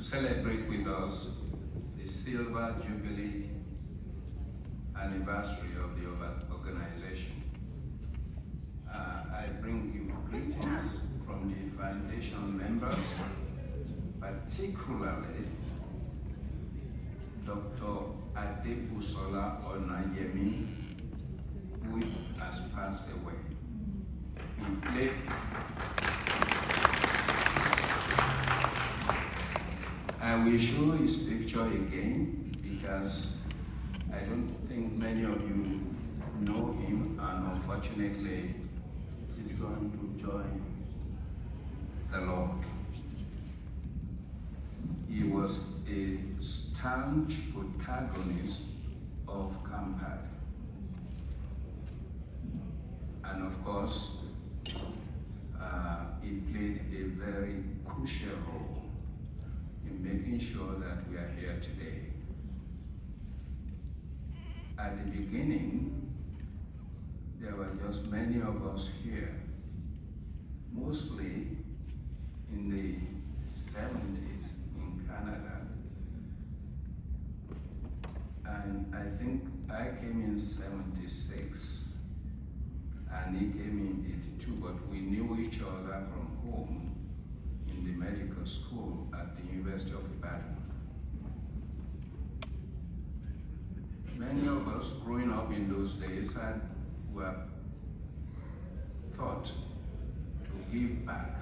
celebrate with us the Silver Jubilee anniversary of the organization. I bring you greetings from the foundation members, particularly Dr. Adebusola Onayemi, who has passed away. He played I will show his picture again because I don't think many of you know him, and unfortunately he's going to join the Lord. He was a staunch protagonist of CANPAD. And of course, he played a very crucial role in making sure that we are here today. At the beginning, there were just many of us here, mostly in the 70s in Canada. And I think I came in 76, and he came in 82, but we knew each other from home in the medical school at the University of Ibadan. Many of us growing up in those days were taught to give back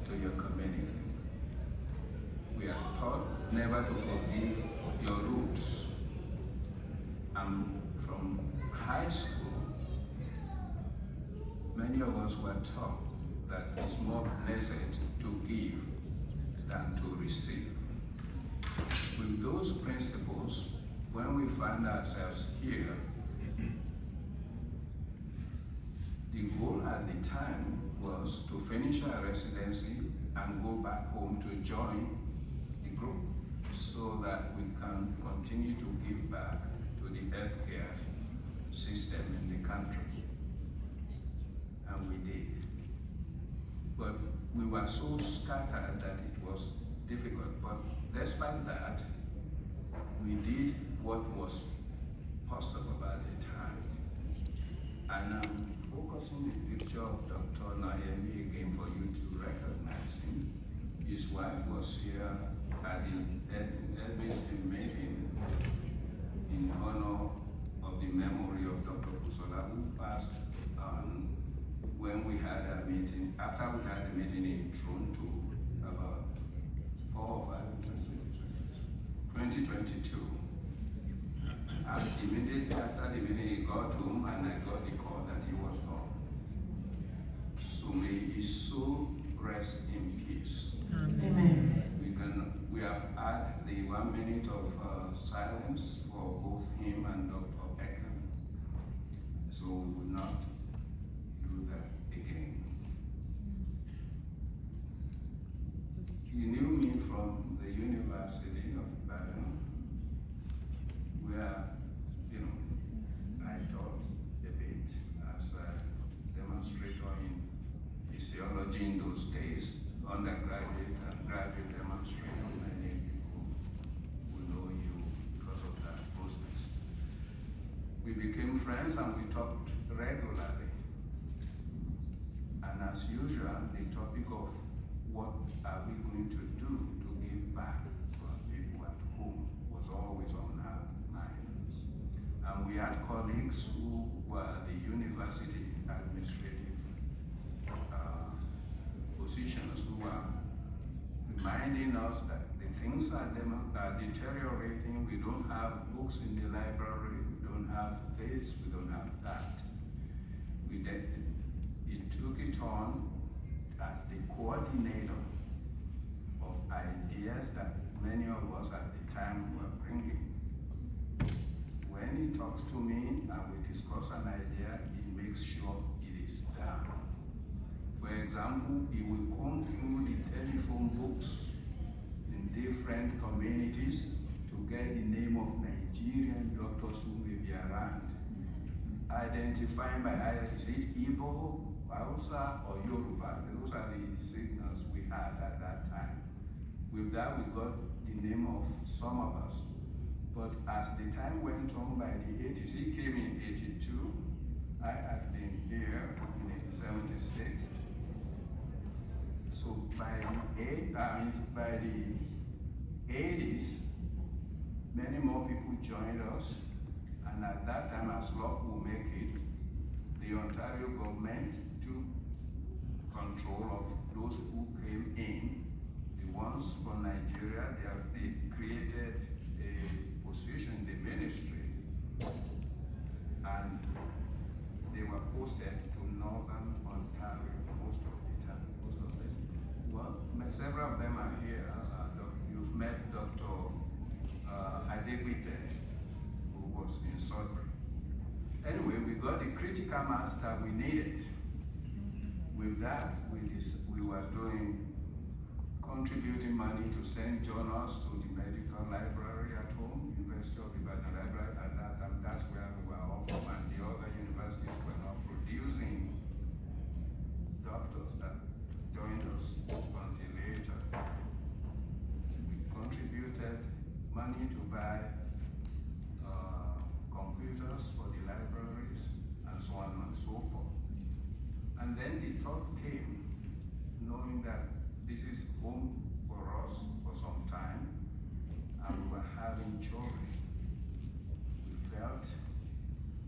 to your community. We are taught never to forgive your roots. And from high school, many of us were taught that it's more blessed to give than to receive. With those principles, when we find ourselves here, the goal at the time was to finish our residency and go back home to join the group so that we can continue to give back to the healthcare system in the country. And we did. But we were so scattered that it was difficult. But despite that, we did what was possible at the time. And I'm focusing the picture of Dr. Nayemi again for you to recognize him. His wife was here at the everything meeting in honor of the memory of Dr. Busola, who passed on when we had a meeting, after we had a meeting in Toronto about 2022. And immediately after the meeting, he got home and I got the call that he was gone. So may his soul rest in peace. Amen. We have had the 1 minute of silence for both him and Dr. Ekan. So we will not do that again. He knew me from the University of Ibadan, where, I taught a bit as a demonstrator in physiology in those days, undergraduate and graduate demonstrator. Many people will know you because of that process. We became friends and we talked regularly. And as usual, the topic of what are we going to do to give back to our people at home was always on our minds. And we had colleagues who were the university administrative positions who were reminding us that the things are deteriorating. We don't have books in the library, we don't have this, we don't have that. He took it on as the coordinator of ideas that many of us at the time were bringing. When he talks to me and we discuss an idea, he makes sure it is done. For example, he will comb through the telephone books in different communities to get the name of Nigerian doctors who may be around, identifying by either is it Igbo, Hausa, or Yoruba. Those are the signals we had at that time. With that, we got the name of some of us. But as the time went on, by the 80s, he came in 82. I had been here in 76. So by the 80s, many more people joined us. And at that time, as luck will make it, the Ontario government took control of those who came in. The ones from Nigeria, they created a position in the ministry, and they were posted to Northern Ontario most of the time. Well, several of them are here. You've met Dr. Adegbite, who was in Sudbury. Anyway, we got the critical mass that we needed. With that, we were contributing money to send journals to the medical library at home, University of Ibadan Library at that time. That's where we were all from, and the other universities were not producing doctors that joined us until later. We contributed money to buy computers for the libraries and so on and so forth. And then the thought came, knowing that this is home for us for some time, and we were having children. We felt,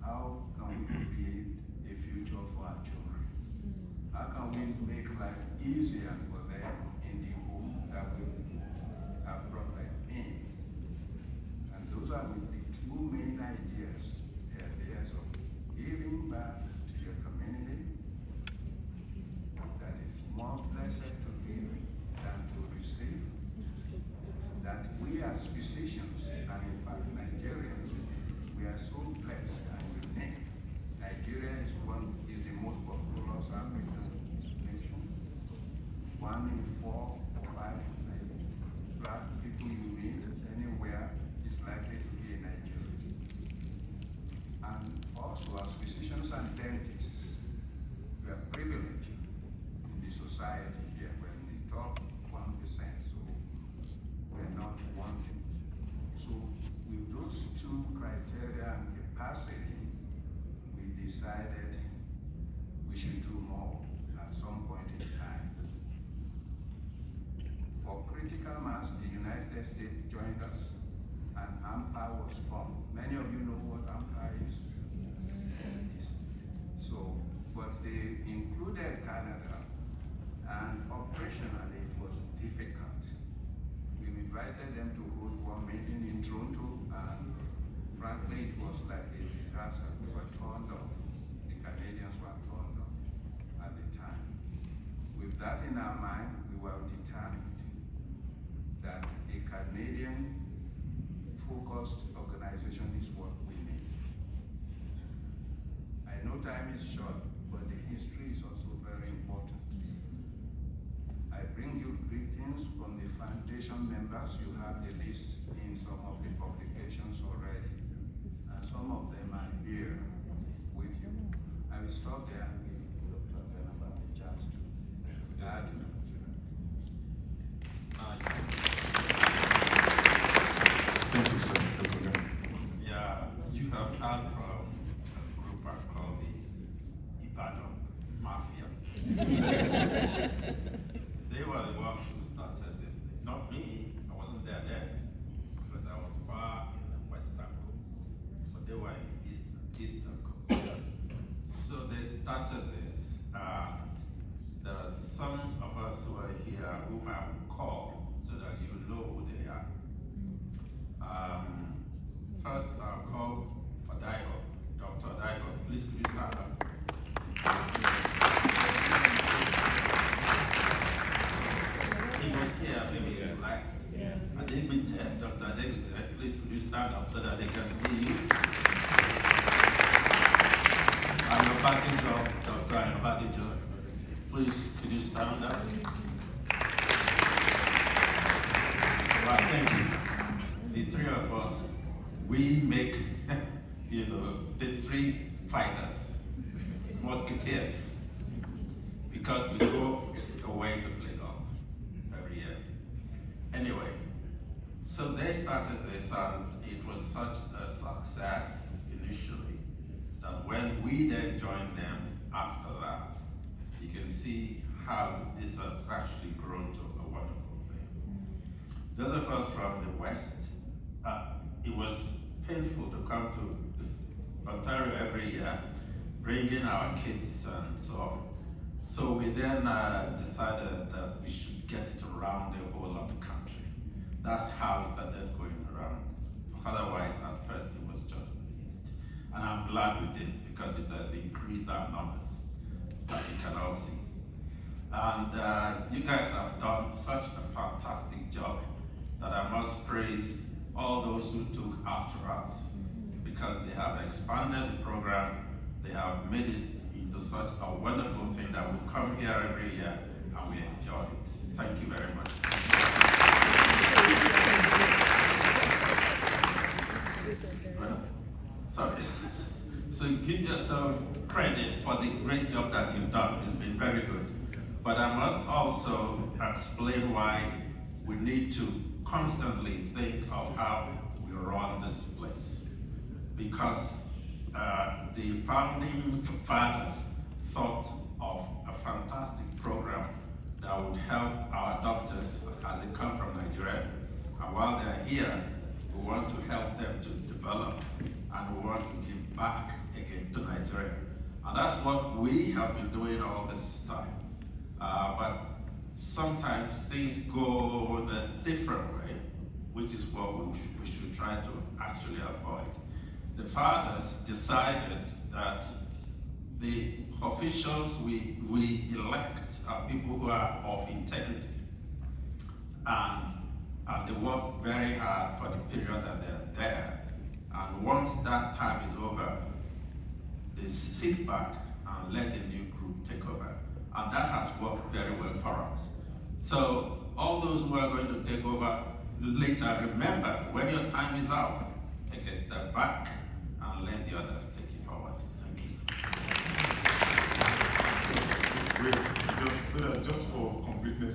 how can we create a future for our children? How can we make life easier for them in the home that we have brought them in? And those are the two main ideas. The ideas of giving back to your community, that is more blessed to give than to receive. That we as physicians, and in fact Nigerians, we are so blessed and unique. Nigeria is the most populous African nation. 1 in 4 or 5 black people you meet anywhere is likely to be a Nigerian. And also as physicians and dentists, we are privileged in the society here. We're in the top 1%, so we're not wanting. So with those two criteria and capacity, we decided we should do more at some point in time. For critical mass, the United States joined us, and AMPA was formed. Many of you know what AMPA is. So, but they included Canada, and operationally it was difficult. We invited them to hold one meeting in Toronto, and frankly it was like a disaster. We were turned off. The Canadians were turned off at the time. With that in our mind, we were determined that a Canadian focused organization is what we need. I know time is short, but the history is also very important. I bring you greetings from the foundation members. You have the list in some of the publications already, and some of them are here with you. I will stop there and give Dr. Aganaba a chance to add. Thank you, sir. Yeah, you have heard from a group I call the Ibadan Mafia. They were the ones who started this thing. Not me, I wasn't there then, because I was far in the western coast, but they were in the eastern coast. So they started this, and there are some of us who are here whom I will call so that you know who they are. First, I'll call Odaigo, Dr. Odaigo. Please, could you stand up? He was here, maybe he's left. Adegbite, Dr. Adegbite, please, could you stand up so that they can see you? And your package of Dr. and your package of, please, could you stand up? Right, thank you. The three of us, we make, the three fighters, musketeers, because we go away to play golf every year. Anyway, so they started this, and it was such a success initially that when we then joined them after that, you can see how this has actually grown to a wonderful thing. Those of us from the West, it was painful to come to Ontario every year, bringing our kids and so on. So we then decided that we should get it around the whole of the country. That's how it started going around. Otherwise, at first, it was just the East. And I'm glad we did, because it has increased our numbers, as you can all see. And you guys have done such a fantastic job that I must praise all those who took after us, because they have expanded the program, they have made it into such a wonderful thing that we come here every year and we enjoy it. Thank you very much. Well, sorry. So give yourself credit for the great job that you've done. It's been very good. But I must also explain why we need to constantly think of how we run this place. Because the founding fathers thought of a fantastic program that would help our doctors as they come from Nigeria. And while they're here, we want to help them to develop, and we want to give back again to Nigeria. And that's what we have been doing all this time. But sometimes things go the different way, which is what we should try to actually avoid. The fathers decided that the officials we elect are people who are of integrity, and they work very hard for the period that they're there. And once that time is over, they sit back and let the new group take over. And that has worked very well for us. So all those who are going to take over later, remember, when your time is out, take a step back and let the others take it forward. Thank you. Just for completeness